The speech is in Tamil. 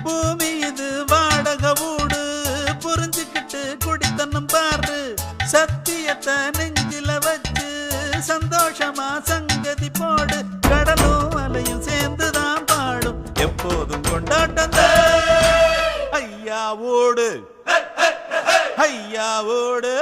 பூமி இது வாடக ஊடு புரிஞ்சுக்கிட்டு குடித்தனம் பாரு சத்தியத்தை நெஞ்சில வச்சு சந்தோஷமா சங்கதி போடு கடலும் அலையும் சேர்ந்துதான் பாடும் எப்போதும் கொண்டாட்டம் ஐயா ஓடு ஐயா ஓடு